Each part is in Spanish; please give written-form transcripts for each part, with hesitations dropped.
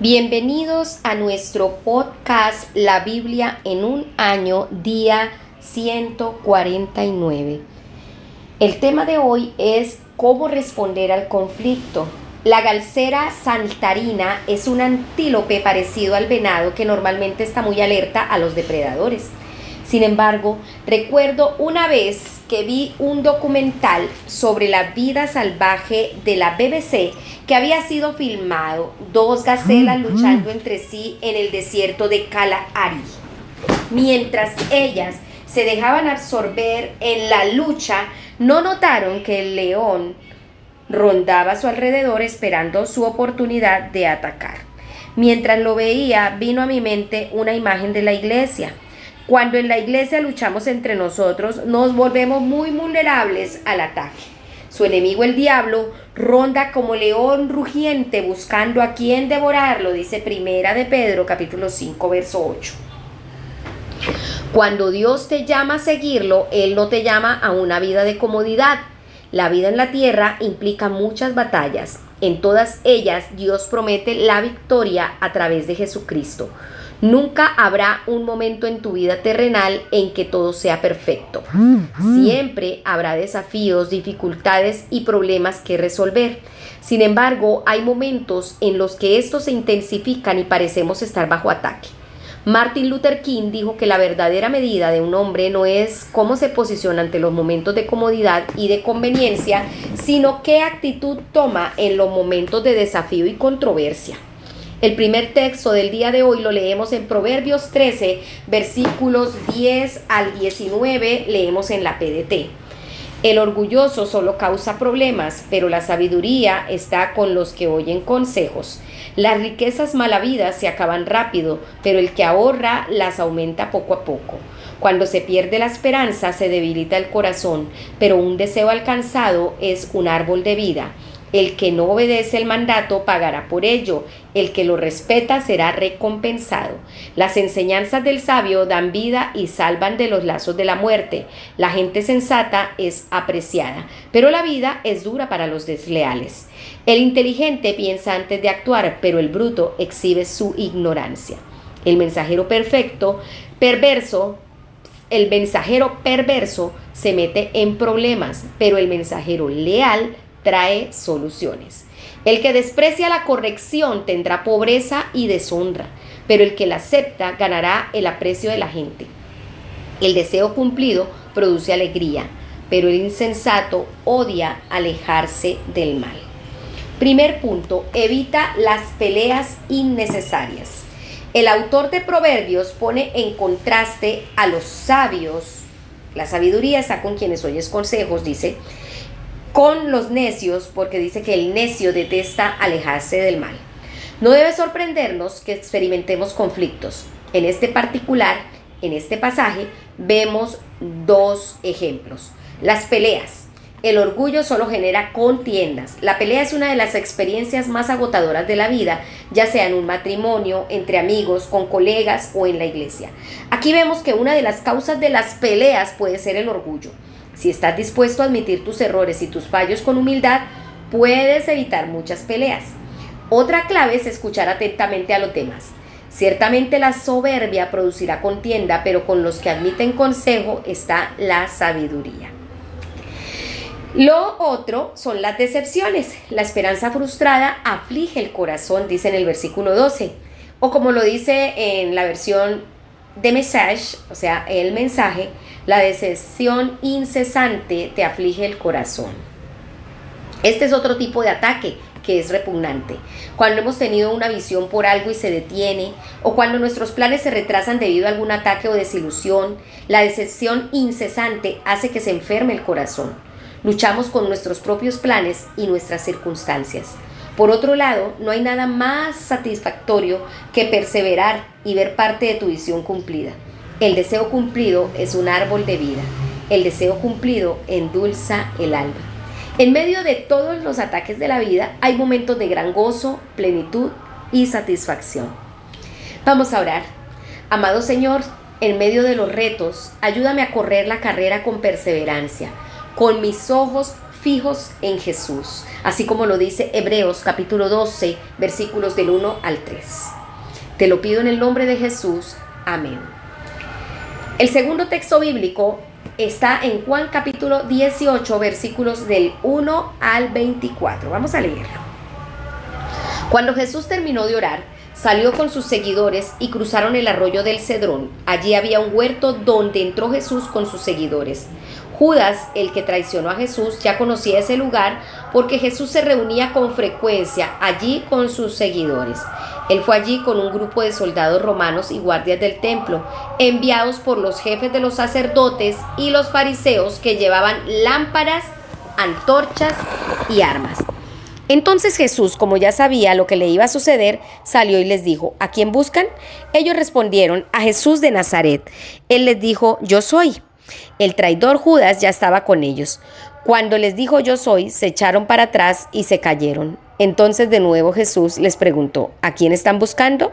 Bienvenidos a nuestro podcast La Biblia en un año, día 149. El tema de hoy es cómo responder al conflicto. La galcera saltarina es un antílope parecido al venado que normalmente está muy alerta a los depredadores. Sin embargo, recuerdo una vez que vi un documental sobre la vida salvaje de la BBC que había sido filmado, dos gacelas luchando entre sí en el desierto de Kalahari. Mientras ellas se dejaban absorber en la lucha, no notaron que el león rondaba a su alrededor esperando su oportunidad de atacar. Mientras lo veía, vino a mi mente una imagen de la iglesia. Cuando en la iglesia luchamos entre nosotros, nos volvemos muy vulnerables al ataque. Su enemigo, el diablo, ronda como león rugiente buscando a quien devorarlo, dice Primera de Pedro, capítulo 5, verso 8. Cuando Dios te llama a seguirlo, Él no te llama a una vida de comodidad. La vida en la tierra implica muchas batallas. En todas ellas, Dios promete la victoria a través de Jesucristo. Nunca habrá un momento en tu vida terrenal en que todo sea perfecto. Siempre habrá desafíos, dificultades y problemas que resolver. Sin embargo, hay momentos en los que estos se intensifican y parecemos estar bajo ataque. Martin Luther King dijo que la verdadera medida de un hombre no es cómo se posiciona ante los momentos de comodidad y de conveniencia, sino qué actitud toma en los momentos de desafío y controversia. El primer texto del día de hoy lo leemos en Proverbios 13, versículos 10 al 19, leemos en la PDT. El orgulloso solo causa problemas, pero la sabiduría está con los que oyen consejos. Las riquezas mal habidas se acaban rápido, pero el que ahorra las aumenta poco a poco. Cuando se pierde la esperanza, se debilita el corazón, pero un deseo alcanzado es un árbol de vida. El que no obedece el mandato pagará por ello. El que lo respeta será recompensado. Las enseñanzas del sabio dan vida y salvan de los lazos de la muerte. La gente sensata es apreciada, pero la vida es dura para los desleales. El inteligente piensa antes de actuar, pero el bruto exhibe su ignorancia. El mensajero perverso se mete en problemas, pero el mensajero leal trae soluciones. El que desprecia la corrección tendrá pobreza y deshonra, pero el que la acepta ganará el aprecio de la gente. El deseo cumplido produce alegría, pero el insensato odia alejarse del mal. Primer punto, evita las peleas innecesarias. El autor de Proverbios pone en contraste a los sabios. La sabiduría está con quienes oyes consejos, dice, con los necios, porque dice que el necio detesta alejarse del mal. No debe sorprendernos que experimentemos conflictos. En este pasaje, vemos dos ejemplos. Las peleas. El orgullo solo genera contiendas. La pelea es una de las experiencias más agotadoras de la vida, ya sea en un matrimonio, entre amigos, con colegas o en la iglesia. Aquí vemos que una de las causas de las peleas puede ser el orgullo. Si estás dispuesto a admitir tus errores y tus fallos con humildad, puedes evitar muchas peleas. Otra clave es escuchar atentamente a los demás. Ciertamente la soberbia producirá contienda, pero con los que admiten consejo está la sabiduría. Lo otro son las decepciones. La esperanza frustrada aflige el corazón, dice en el versículo 12. O como lo dice en la versión de Message, o sea, el mensaje, la decepción incesante te aflige el corazón. Este es otro tipo de ataque que es repugnante. Cuando hemos tenido una visión por algo y se detiene, o cuando nuestros planes se retrasan debido a algún ataque o desilusión, la decepción incesante hace que se enferme el corazón. Luchamos con nuestros propios planes y nuestras circunstancias. Por otro lado, no hay nada más satisfactorio que perseverar y ver parte de tu visión cumplida. El deseo cumplido es un árbol de vida. El deseo cumplido endulza el alma. En medio de todos los ataques de la vida, hay momentos de gran gozo, plenitud y satisfacción. Vamos a orar. Amado Señor, en medio de los retos, ayúdame a correr la carrera con perseverancia, con mis ojos fijos en Jesús, así como lo dice Hebreos capítulo 12, versículos del 1 al 3. Te lo pido en el nombre de Jesús. Amén. El segundo texto bíblico está en Juan capítulo 18, versículos del 1 al 24. Vamos a leerlo. Cuando Jesús terminó de orar, salió con sus seguidores y cruzaron el arroyo del Cedrón. Allí había un huerto donde entró Jesús con sus seguidores. Judas, el que traicionó a Jesús, ya conocía ese lugar porque Jesús se reunía con frecuencia allí con sus seguidores. Él fue allí con un grupo de soldados romanos y guardias del templo, enviados por los jefes de los sacerdotes y los fariseos que llevaban lámparas, antorchas y armas. Entonces Jesús, como ya sabía lo que le iba a suceder, salió y les dijo: ¿A quién buscan? Ellos respondieron: a Jesús de Nazaret. Él les dijo: yo soy. El traidor Judas ya estaba con ellos. Cuando les dijo yo soy, se echaron para atrás y se cayeron. Entonces de nuevo Jesús les preguntó: ¿a quién están buscando?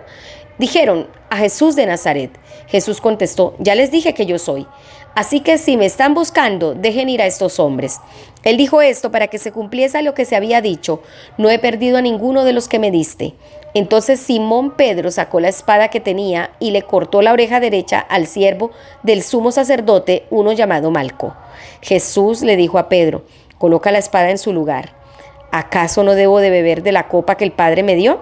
Dijeron: a Jesús de Nazaret. Jesús contestó: ya les dije que yo soy. Así que si me están buscando, dejen ir a estos hombres. Él dijo esto para que se cumpliese lo que se había dicho: no he perdido a ninguno de los que me diste. Entonces Simón Pedro sacó la espada que tenía y le cortó la oreja derecha al siervo del sumo sacerdote, uno llamado Malco. Jesús le dijo a Pedro: coloca la espada en su lugar. ¿Acaso no debo de beber de la copa que el Padre me dio?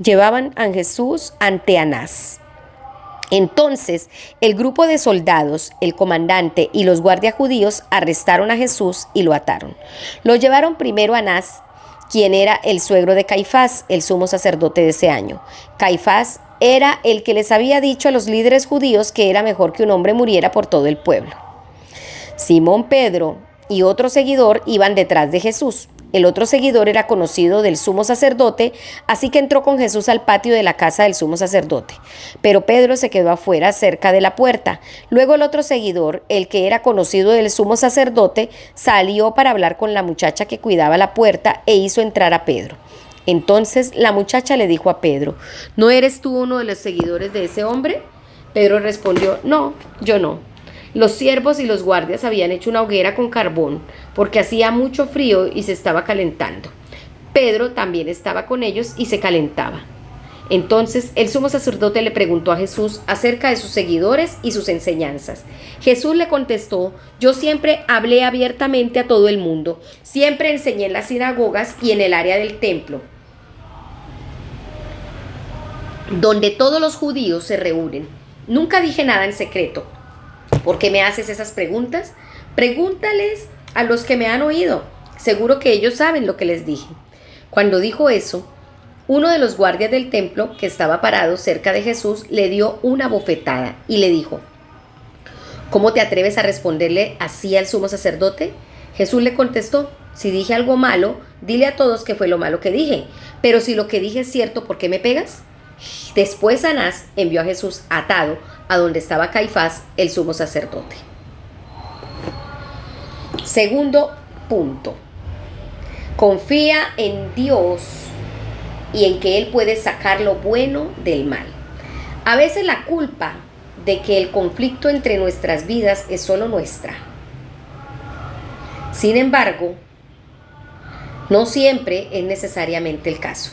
Llevaban a Jesús ante Anás. Entonces el grupo de soldados, el comandante y los guardias judíos arrestaron a Jesús y lo ataron. Lo llevaron primero a Anás, quien era el suegro de Caifás, el sumo sacerdote de ese año. Caifás era el que les había dicho a los líderes judíos que era mejor que un hombre muriera por todo el pueblo. Simón Pedro y otro seguidor iban detrás de Jesús. El otro seguidor era conocido del sumo sacerdote, así que entró con Jesús al patio de la casa del sumo sacerdote. Pero Pedro se quedó afuera, cerca de la puerta. Luego el otro seguidor, el que era conocido del sumo sacerdote, salió para hablar con la muchacha que cuidaba la puerta e hizo entrar a Pedro. Entonces la muchacha le dijo a Pedro: ¿no eres tú uno de los seguidores de ese hombre? Pedro respondió: no, yo no. Los siervos y los guardias habían hecho una hoguera con carbón porque hacía mucho frío y se estaba calentando. Pedro también estaba con ellos y se calentaba. Entonces el sumo sacerdote le preguntó a Jesús acerca de sus seguidores y sus enseñanzas. Jesús le contestó: yo siempre hablé abiertamente a todo el mundo, siempre enseñé en las sinagogas y en el área del templo, donde todos los judíos se reúnen. Nunca dije nada en secreto. ¿Por qué me haces esas preguntas? Pregúntales a los que me han oído. Seguro que ellos saben lo que les dije. Cuando dijo eso, uno de los guardias del templo, que estaba parado cerca de Jesús, le dio una bofetada y le dijo: ¿cómo te atreves a responderle así al sumo sacerdote? Jesús le contestó: si dije algo malo, dile a todos que fue lo malo que dije. Pero si lo que dije es cierto, ¿por qué me pegas? Después Anás envió a Jesús atado a donde estaba Caifás, el sumo sacerdote. Segundo punto: confía en Dios y en que Él puede sacar lo bueno del mal. A veces la culpa de que el conflicto entre nuestras vidas es solo nuestra. Sin embargo, no siempre es necesariamente el caso.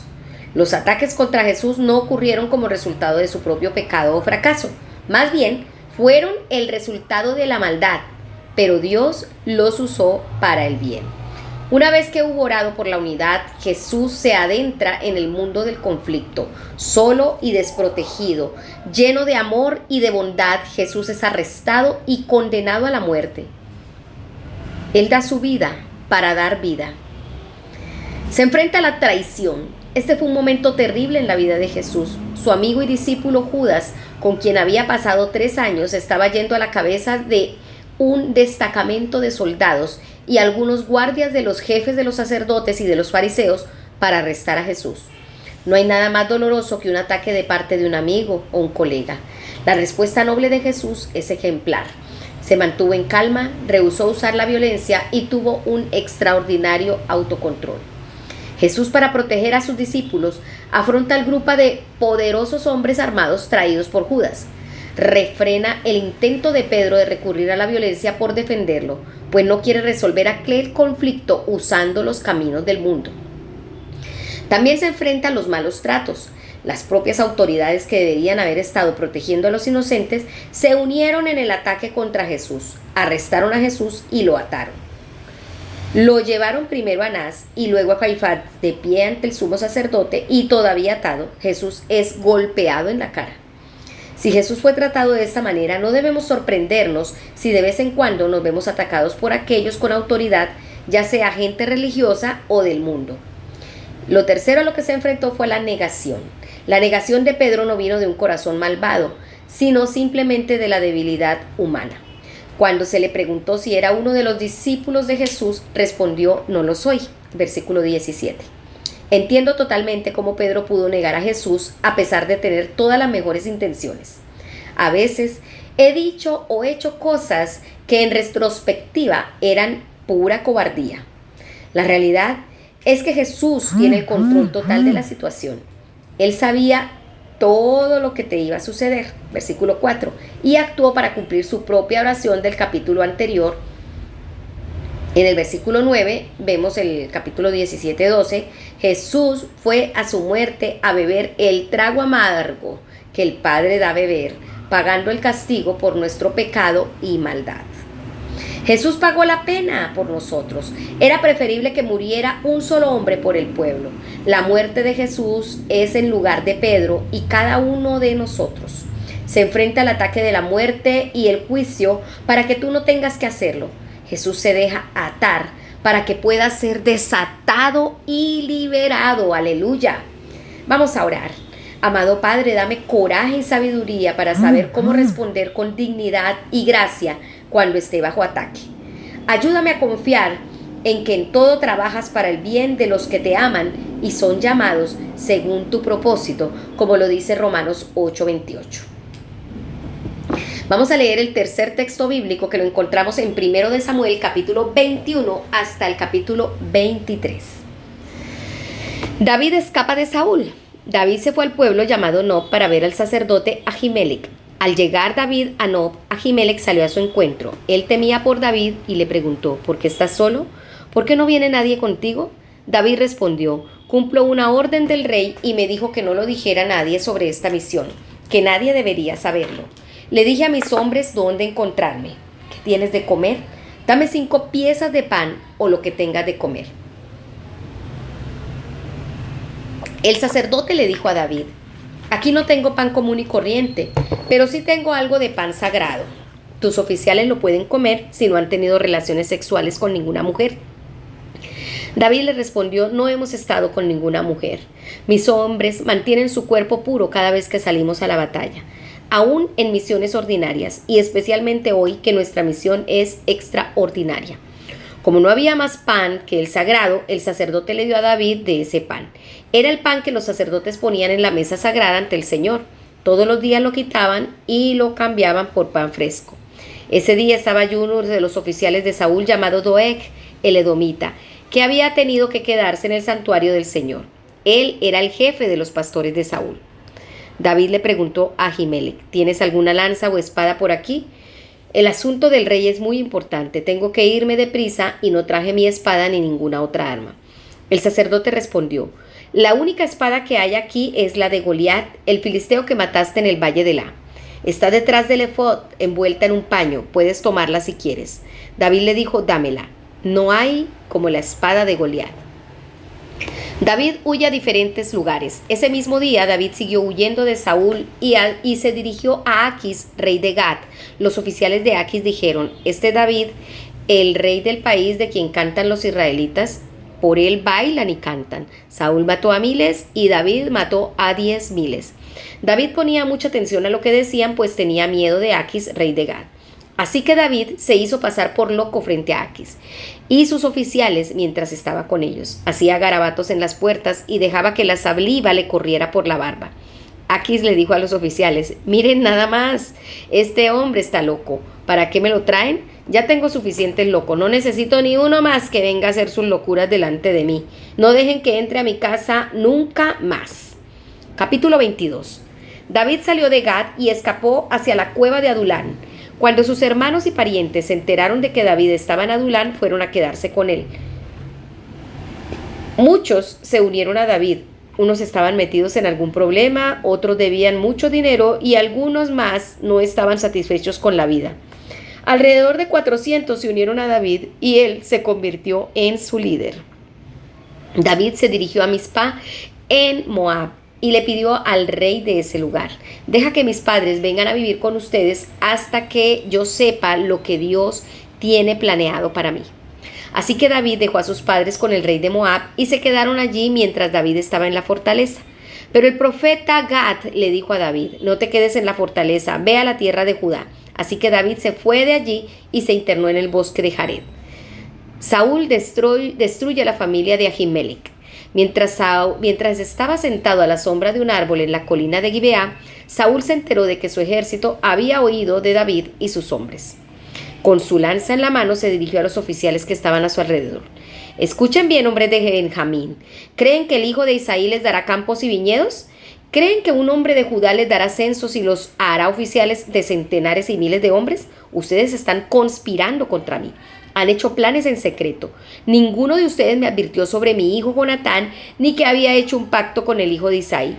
Los ataques contra Jesús no ocurrieron como resultado de su propio pecado o fracaso. Más bien, fueron el resultado de la maldad, pero Dios los usó para el bien. Una vez que hubo orado por la unidad, Jesús se adentra en el mundo del conflicto, solo y desprotegido. Lleno de amor y de bondad, Jesús es arrestado y condenado a la muerte. Él da su vida para dar vida. Se enfrenta a la traición. Este fue un momento terrible en la vida de Jesús. Su amigo y discípulo Judas, con quien había pasado 3 años, estaba yendo a la cabeza de un destacamento de soldados y algunos guardias de los jefes de los sacerdotes y de los fariseos para arrestar a Jesús. No hay nada más doloroso que un ataque de parte de un amigo o un colega. La respuesta noble de Jesús es ejemplar. Se mantuvo en calma, rehusó usar la violencia y tuvo un extraordinario autocontrol. Jesús, para proteger a sus discípulos, afronta al grupo de poderosos hombres armados traídos por Judas. refrena el intento de Pedro de recurrir a la violencia por defenderlo, pues no quiere resolver aquel conflicto usando los caminos del mundo. También se enfrenta a los malos tratos. Las propias autoridades que deberían haber estado protegiendo a los inocentes se unieron en el ataque contra Jesús, arrestaron a Jesús y lo ataron. Lo llevaron primero a Anás y luego a Caifás de pie ante el sumo sacerdote y todavía atado, Jesús es golpeado en la cara. Si Jesús fue tratado de esta manera, no debemos sorprendernos si de vez en cuando nos vemos atacados por aquellos con autoridad, ya sea gente religiosa o del mundo. Lo tercero a lo que se enfrentó fue la negación. La negación de Pedro no vino de un corazón malvado, sino simplemente de la debilidad humana. Cuando se le preguntó si era uno de los discípulos de Jesús, respondió: no lo soy. Versículo 17. Entiendo totalmente cómo Pedro pudo negar a Jesús a pesar de tener todas las mejores intenciones. A veces he dicho o hecho cosas que en retrospectiva eran pura cobardía. La realidad es que Jesús tiene el control total de la situación. Él sabía todo lo que te iba a suceder, versículo 4, y actuó para cumplir su propia oración del capítulo anterior. En el versículo 9 vemos el capítulo 17-12, Jesús fue a su muerte a beber el trago amargo que el Padre da a beber, pagando el castigo por nuestro pecado y maldad. Jesús pagó la pena por nosotros. Era preferible que muriera un solo hombre por el pueblo. La muerte de Jesús es en lugar de Pedro y cada uno de nosotros. Se enfrenta al ataque de la muerte y el juicio para que tú no tengas que hacerlo. Jesús se deja atar para que pueda ser desatado y liberado. Aleluya. Vamos a orar. Amado Padre, dame coraje y sabiduría para saber cómo responder con dignidad y gracia cuando esté bajo ataque. Ayúdame a confiar en que en todo trabajas para el bien de los que te aman y son llamados según tu propósito, como lo dice Romanos 8:28. Vamos a leer el tercer texto bíblico que lo encontramos en 1 de Samuel, capítulo 21 hasta el capítulo 23. David escapa de Saúl. David se fue al pueblo llamado Nob para ver al sacerdote Ahimelech. Al llegar David a Nob, Ahimelech salió a su encuentro. Él temía por David y le preguntó: ¿por qué estás solo? ¿Por qué no viene nadie contigo? David respondió: cumplo una orden del rey y me dijo que no lo dijera a nadie sobre esta misión, que nadie debería saberlo. Le dije a mis hombres dónde encontrarme. ¿Qué tienes de comer? Dame 5 piezas de pan o lo que tengas de comer. El sacerdote le dijo a David: aquí no tengo pan común y corriente, pero sí tengo algo de pan sagrado. Tus oficiales lo pueden comer si no han tenido relaciones sexuales con ninguna mujer. David le respondió: no hemos estado con ninguna mujer. Mis hombres mantienen su cuerpo puro cada vez que salimos a la batalla, aún en misiones ordinarias, y especialmente hoy que nuestra misión es extraordinaria. Como no había más pan que el sagrado, el sacerdote le dio a David de ese pan. Era el pan que los sacerdotes ponían en la mesa sagrada ante el Señor. Todos los días lo quitaban y lo cambiaban por pan fresco. Ese día estaba allí uno de los oficiales de Saúl llamado Doeg, el edomita, que había tenido que quedarse en el santuario del Señor. Él era el jefe de los pastores de Saúl. David le preguntó a Ahimelech: ¿tienes alguna lanza o espada por aquí? El asunto del rey es muy importante. Tengo que irme deprisa y no traje mi espada ni ninguna otra arma. El sacerdote respondió: la única espada que hay aquí es la de Goliat, el filisteo que mataste en el valle de La. Está detrás del efod, envuelta en un paño. Puedes tomarla si quieres. David le dijo: dámela. No hay como la espada de Goliat. David huye a diferentes lugares. Ese mismo día David siguió huyendo de Saúl y se dirigió a Aquis, rey de Gat. Los oficiales de Aquis dijeron: ¿este David, el rey del país de quien cantan los israelitas? Por él bailan y cantan. Saúl mató a miles y David mató a 10,000. David ponía mucha atención a lo que decían, pues tenía miedo de Aquis, rey de Gat. Así que David se hizo pasar por loco frente a Aquis y sus oficiales mientras estaba con ellos. Hacía garabatos en las puertas y dejaba que la saliva le corriera por la barba. Aquis le dijo a los oficiales: miren nada más, este hombre está loco. ¿Para qué me lo traen? Ya tengo suficientes locos, no necesito ni uno más que venga a hacer sus locuras delante de mí. No dejen que entre a mi casa nunca más. Capítulo 22. David salió de Gad y escapó hacia la cueva de Adulán. Cuando sus hermanos y parientes se enteraron de que David estaba en Adulán, fueron a quedarse con él. Muchos se unieron a David. Unos estaban metidos en algún problema, otros debían mucho dinero y algunos más no estaban satisfechos con la vida. Alrededor de 400 se unieron a David y él se convirtió en su líder. David se dirigió a Mizpa en Moab y le pidió al rey de ese lugar: deja que mis padres vengan a vivir con ustedes hasta que yo sepa lo que Dios tiene planeado para mí. Así que David dejó a sus padres con el rey de Moab y se quedaron allí mientras David estaba en la fortaleza. Pero el profeta Gad le dijo a David: no te quedes en la fortaleza, ve a la tierra de Judá. Así que David se fue de allí y se internó en el bosque de Jared. Saúl destruye a la familia de Ahimelech. Mientras estaba sentado a la sombra de un árbol en la colina de Gibeá, Saúl se enteró de que su ejército había oído de David y sus hombres. Con su lanza en la mano se dirigió a los oficiales que estaban a su alrededor. Escuchen bien, hombres de Benjamín. ¿Creen que el hijo de Isaí les dará campos y viñedos? ¿Creen que un hombre de Judá les dará censos y los hará oficiales de centenares y miles de hombres? Ustedes están conspirando contra mí. Han hecho planes en secreto. Ninguno de ustedes me advirtió sobre mi hijo Jonatán, ni que había hecho un pacto con el hijo de Isaí.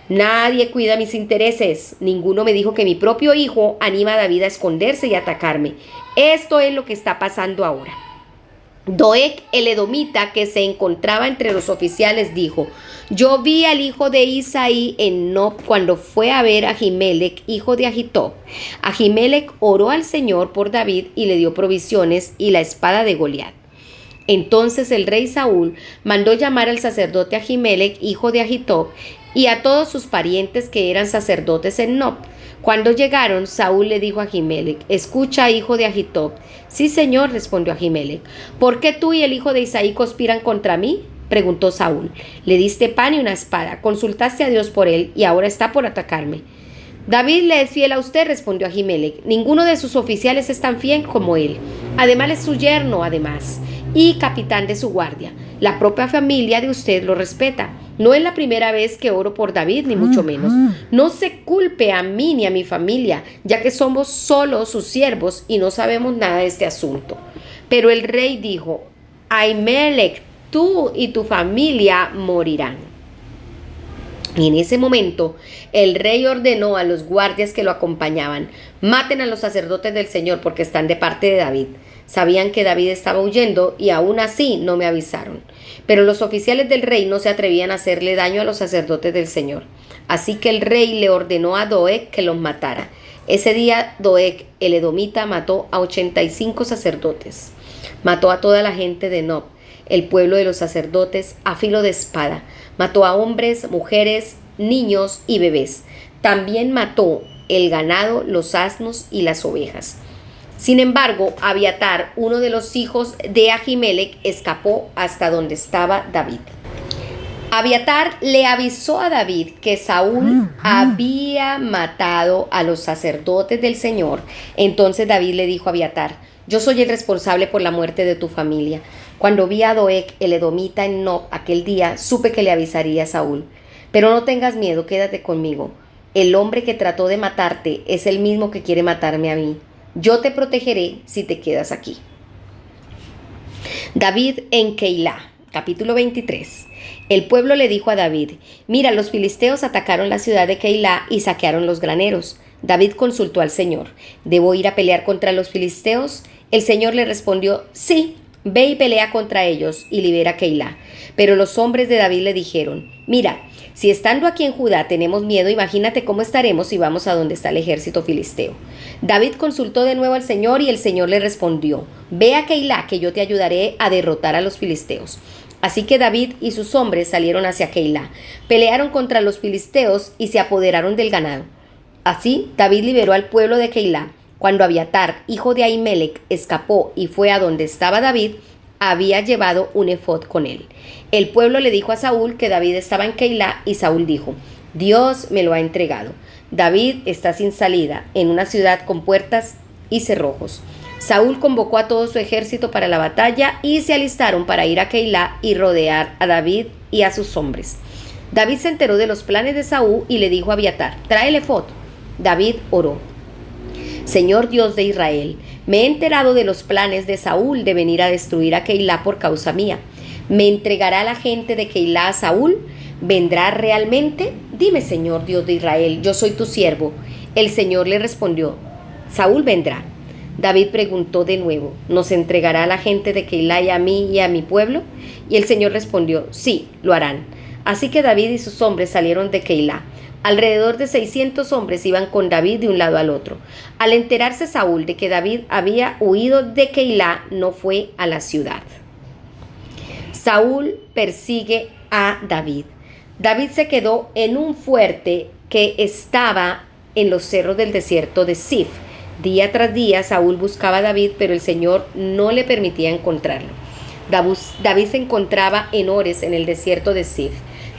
Nadie cuida mis intereses. Ninguno me dijo que mi propio hijo anima a David a esconderse y atacarme. Esto es lo que está pasando ahora. Doeg, el edomita, que se encontraba entre los oficiales, dijo: yo vi al hijo de Isaí en Nob cuando fue a ver a Ahimelech, hijo de Ahitob. Ahimelech oró al Señor por David y le dio provisiones y la espada de Goliat. Entonces el rey Saúl mandó llamar al sacerdote Ahimelech, hijo de Ahitob, y a todos sus parientes que eran sacerdotes en Nob. Cuando llegaron, Saúl le dijo a Ahimelech: escucha, hijo de Ahitob. Sí, señor, respondió Ahimelech. ¿Por qué tú y el hijo de Isaí conspiran contra mí? Preguntó Saúl. Le diste pan y una espada, consultaste a Dios por él y ahora está por atacarme. David le es fiel a usted, respondió Ahimelech. Ninguno de sus oficiales es tan fiel como él. Además es su yerno, y capitán de su guardia. La propia familia de usted lo respeta. No es la primera vez que oro por David, ni mucho menos. No se culpe a mí ni a mi familia, ya que somos solo sus siervos y no sabemos nada de este asunto. Pero el rey dijo: Ahimelech, tú y tu familia morirán. Y en ese momento el rey ordenó a los guardias que lo acompañaban: maten a los sacerdotes del Señor porque están de parte de David. Sabían que David estaba huyendo y aún así no me avisaron. Pero los oficiales del rey no se atrevían a hacerle daño a los sacerdotes del Señor. Así que el rey le ordenó a Doeg que los matara. Ese día Doeg, el edomita, mató a 85 sacerdotes. Mató a toda la gente de Nob, el pueblo de los sacerdotes, a filo de espada. Mató a hombres, mujeres, niños y bebés. También mató el ganado, los asnos y las ovejas. Sin embargo, Abiatar, uno de los hijos de Ahimelech, escapó hasta donde estaba David. Abiatar le avisó a David que Saúl había matado a los sacerdotes del Señor. Entonces David le dijo a Abiatar: yo soy el responsable por la muerte de tu familia. Cuando vi a Doeg, el edomita, en Nob aquel día, supe que le avisaría a Saúl. Pero no tengas miedo, quédate conmigo. El hombre que trató de matarte es el mismo que quiere matarme a mí. Yo te protegeré si te quedas aquí. David en Keilah, capítulo 23. El pueblo le dijo a David: mira, los filisteos atacaron la ciudad de Keilah y saquearon los graneros. David consultó al Señor: ¿debo ir a pelear contra los filisteos? El Señor le respondió: sí, ve y pelea contra ellos y libera Keilah. Pero los hombres de David le dijeron: mira, si estando aquí en Judá tenemos miedo, imagínate cómo estaremos si vamos a donde está el ejército filisteo. David consultó de nuevo al Señor y el Señor le respondió: ve a Keilah, que yo te ayudaré a derrotar a los filisteos. Así que David y sus hombres salieron hacia Keilah, pelearon contra los filisteos y se apoderaron del ganado. Así David liberó al pueblo de Keilah. Cuando Abiatar, hijo de Ahimelech, escapó y fue a donde estaba David, había llevado un efod con él. El pueblo le dijo a Saúl que David estaba en Keilah y Saúl dijo: Dios me lo ha entregado. David está sin salida, en una ciudad con puertas y cerrojos. Saúl convocó a todo su ejército para la batalla y se alistaron para ir a Keilah y rodear a David y a sus hombres. David se enteró de los planes de Saúl y le dijo a Abiatar: trae el efod. David oró: Señor Dios de Israel, me he enterado de los planes de Saúl de venir a destruir a Keilah por causa mía. ¿Me entregará la gente de Keilah a Saúl? ¿Vendrá realmente? Dime, Señor Dios de Israel, yo soy tu siervo. El Señor le respondió: Saúl vendrá. David preguntó de nuevo: ¿nos entregará la gente de Keilah y a mí y a mi pueblo? Y el Señor respondió: sí, lo harán. Así que David y sus hombres salieron de Keilah. Alrededor de 600 hombres iban con David de un lado al otro. Al enterarse Saúl de que David había huido de Keilah, no fue a la ciudad. Saúl persigue a David. David se quedó en un fuerte que estaba en los cerros del desierto de Zif. Día tras día Saúl buscaba a David, pero el Señor no le permitía encontrarlo. David se encontraba en Ores, en el desierto de Zif.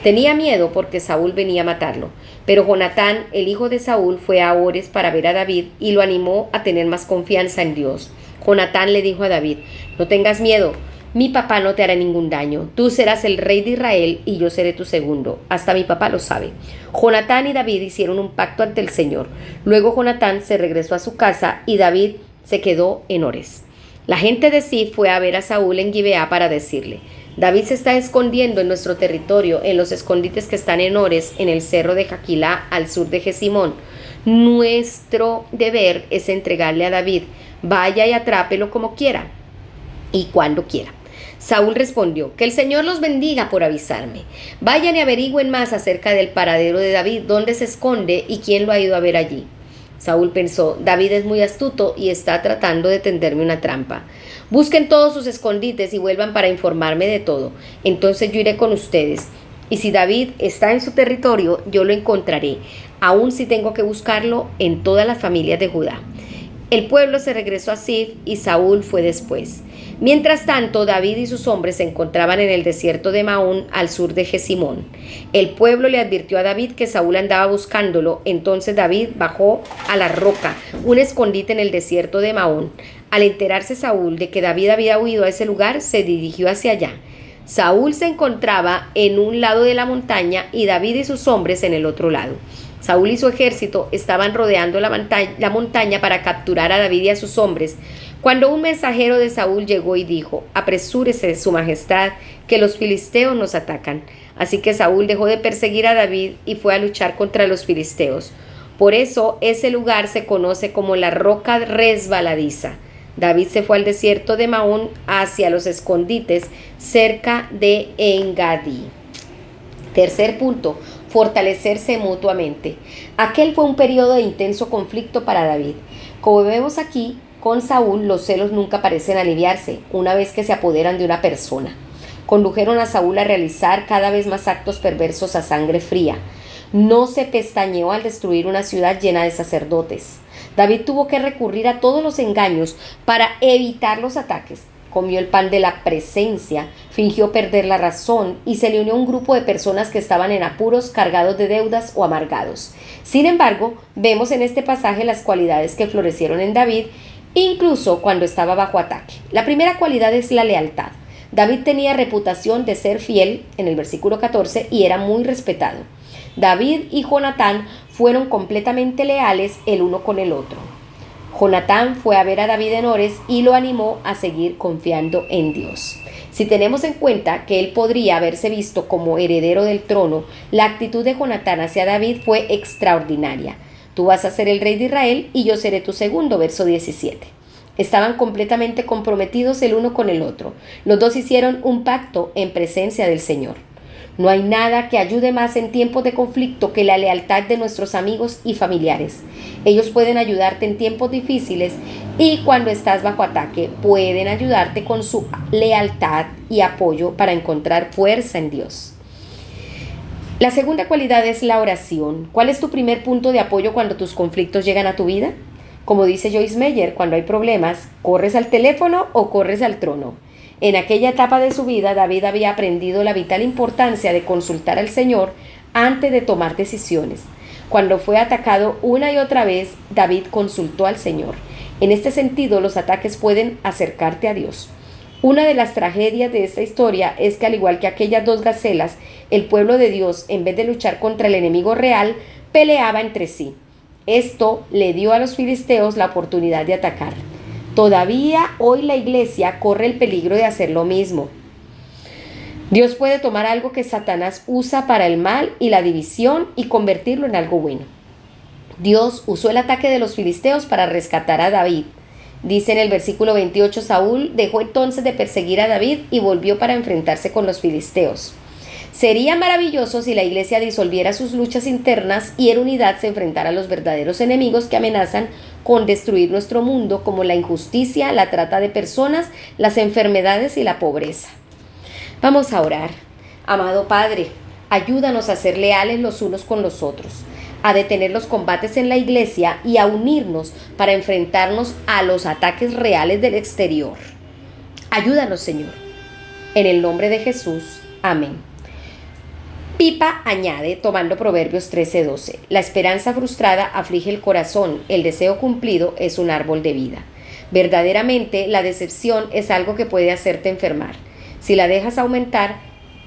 Tenía miedo porque Saúl venía a matarlo, pero Jonatán, el hijo de Saúl, fue a Ores para ver a David y lo animó a tener más confianza en Dios. Jonatán le dijo a David: no tengas miedo, mi papá no te hará ningún daño. Tú serás el rey de Israel y yo seré tu segundo. Hasta mi papá lo sabe. Jonatán y David hicieron un pacto ante el Señor. Luego Jonatán se regresó a su casa y David se quedó en Ores. La gente de Zif fue a ver a Saúl en Gibeá para decirle: David se está escondiendo en nuestro territorio, en los escondites que están en Ores, en el cerro de Jaquilá, al sur de Jesimón. Nuestro deber es entregarle a David. Vaya y atrápelo como quiera y cuando quiera. Saúl respondió: que el Señor los bendiga por avisarme. Vayan y averigüen más acerca del paradero de David, dónde se esconde y quién lo ha ido a ver allí. Saúl pensó: David es muy astuto y está tratando de tenderme una trampa. Busquen todos sus escondites y vuelvan para informarme de todo. Entonces yo iré con ustedes. Y si David está en su territorio, yo lo encontraré, aun si tengo que buscarlo en todas las familias de Judá. El pueblo se regresó a Zif y Saúl fue después. Mientras tanto, David y sus hombres se encontraban en el desierto de Maón, al sur de Jesimón. El pueblo le advirtió a David que Saúl andaba buscándolo. Entonces David bajó a la roca, un escondite en el desierto de Maón. Al enterarse Saúl de que David había huido a ese lugar, se dirigió hacia allá. Saúl se encontraba en un lado de la montaña y David y sus hombres en el otro lado. Saúl y su ejército estaban rodeando la montaña para capturar a David y a sus hombres, cuando un mensajero de Saúl llegó y dijo: apresúrese, su majestad, que los filisteos nos atacan. Así que Saúl dejó de perseguir a David y fue a luchar contra los filisteos. Por eso ese lugar se conoce como la roca resbaladiza. David se fue al desierto de Maón hacia los escondites cerca de Engadí. Tercer punto: fortalecerse mutuamente. Aquel fue un periodo de intenso conflicto para David. Como vemos aquí, con Saúl los celos nunca parecen aliviarse una vez que se apoderan de una persona. Condujeron a Saúl a realizar cada vez más actos perversos a sangre fría. No se pestañeó al destruir una ciudad llena de sacerdotes. David tuvo que recurrir a todos los engaños para evitar los ataques. Comió el pan de la presencia, fingió perder la razón y se le unió a un grupo de personas que estaban en apuros, cargados de deudas o amargados. Sin embargo, vemos en este pasaje las cualidades que florecieron en David, incluso cuando estaba bajo ataque. La primera cualidad es la lealtad. David tenía reputación de ser fiel, en el versículo 14, y era muy respetado. David y Jonatán fueron completamente leales el uno con el otro. Jonatán fue a ver a David en Ores y lo animó a seguir confiando en Dios. Si tenemos en cuenta que él podría haberse visto como heredero del trono, la actitud de Jonatán hacia David fue extraordinaria. Tú vas a ser el rey de Israel y yo seré tu segundo, verso 17. Estaban completamente comprometidos el uno con el otro. Los dos hicieron un pacto en presencia del Señor. No hay nada que ayude más en tiempos de conflicto que la lealtad de nuestros amigos y familiares. Ellos pueden ayudarte en tiempos difíciles y cuando estás bajo ataque pueden ayudarte con su lealtad y apoyo para encontrar fuerza en Dios. La segunda cualidad es la oración. ¿Cuál es tu primer punto de apoyo cuando tus conflictos llegan a tu vida? Como dice Joyce Meyer, cuando hay problemas, ¿corres al teléfono o corres al trono? En aquella etapa de su vida, David había aprendido la vital importancia de consultar al Señor antes de tomar decisiones. Cuando fue atacado una y otra vez, David consultó al Señor. En este sentido, los ataques pueden acercarte a Dios. Una de las tragedias de esta historia es que, al igual que aquellas dos gacelas El pueblo de Dios, en vez de luchar contra el enemigo real, peleaba entre sí. Esto le dio a los filisteos la oportunidad de atacar. Todavía hoy la iglesia corre el peligro de hacer lo mismo. Dios puede tomar algo que Satanás usa para el mal y la división y convertirlo en algo bueno. Dios usó el ataque de los filisteos para rescatar a David. Dice en el versículo 28, Saúl dejó entonces de perseguir a David y volvió para enfrentarse con los filisteos. Sería maravilloso si la iglesia disolviera sus luchas internas y en unidad se enfrentara a los verdaderos enemigos que amenazan con destruir nuestro mundo, como la injusticia, la trata de personas, las enfermedades y la pobreza. Vamos a orar. Amado Padre, ayúdanos a ser leales los unos con los otros, a detener los combates en la iglesia y a unirnos para enfrentarnos a los ataques reales del exterior. Ayúdanos, Señor. En el nombre de Jesús. Amén. Pipa añade, tomando Proverbios 13:12, la esperanza frustrada aflige el corazón, el deseo cumplido es un árbol de vida. Verdaderamente, la decepción es algo que puede hacerte enfermar. Si la dejas aumentar,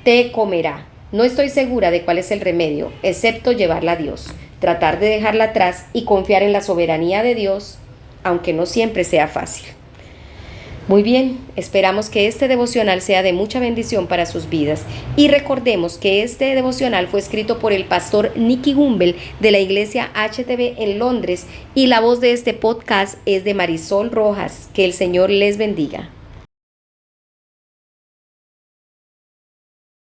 te comerá. No estoy segura de cuál es el remedio, excepto llevarla a Dios, tratar de dejarla atrás y confiar en la soberanía de Dios, aunque no siempre sea fácil. Muy bien, esperamos que este devocional sea de mucha bendición para sus vidas y recordemos que este devocional fue escrito por el pastor Nicky Gumbel de la iglesia HTB en Londres y la voz de este podcast es de Marisol Rojas. Que el Señor les bendiga.